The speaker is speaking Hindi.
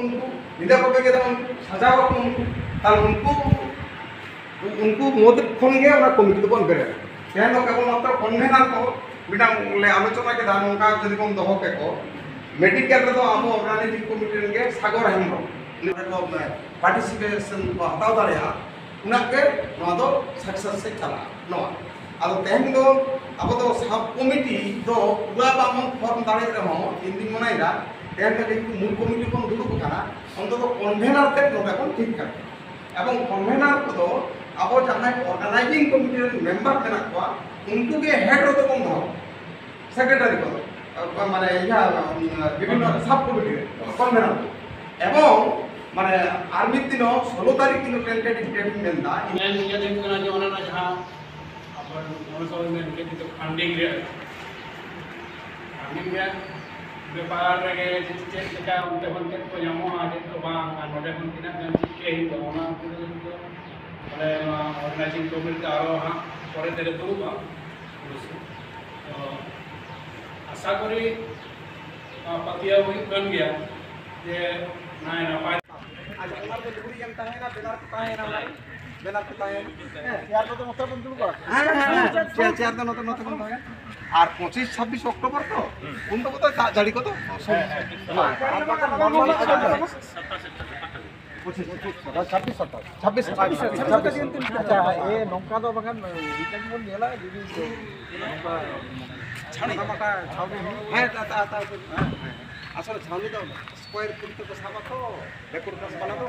उनको निदा को के सजाव उनको ताल उनको मद खन गे ओना कमिटी तो बन बेरे तेन तो केवल मात्र कन्वेनर को बिना ले आलोचना के दान उनका जदि बन दहो के को मेडिकल रे तो आबो ऑर्गेनाइजिंग कमिटी रे सागर हेमरो को पार्टिसिपेशन को हटाव दाड़िया उना के नो दो सक्सेस से चला नो आदो तेन दो अब तो सब कमिटी तो पूरा बामन फॉर्म दाड़े रे हो इंदिन मनाइरा तेन के मूल कमिटी को दुदु कना अंत तो कन्वेनर ते नो को ठीक कर एवं कन्वेनर को तो अब जहां ऑर्गेनाइजिंग कमिटी रे मेंबर मेना को उनको के हेड रो तो कम दो सेक्रेटरी को माने या विभिन्न सब कमिटी कन्वेनर एवं माने आर्मी दिन 16 तारीख दिन टेंटेटिव डेट मेंदा मैं निया दिन कना जो ना जहां अपन मोनसो में के तो फंडिंग रे व्यापार रे चेक का उनते बन के को जामो आजे तो बांग नोडे बन किना गन के ही दोना को माने ऑर्गेनाइजिंग कमिटी आरो हां परे तेरे दुबा आशा करी पतिया हुई बन गया जे नाय ना पाए आज उनार को दुरी जमता है ना बेनार पता है यार तो मत बंद दुबा हां चार दिन तो मत बंद है আর 25-26 অক্টোবর তো কোন তো কত জারি কত আসলে ছাউনি দাও স্কোয়ার ফুট তো সাবা তো রেকর্ড কাজ বানাবো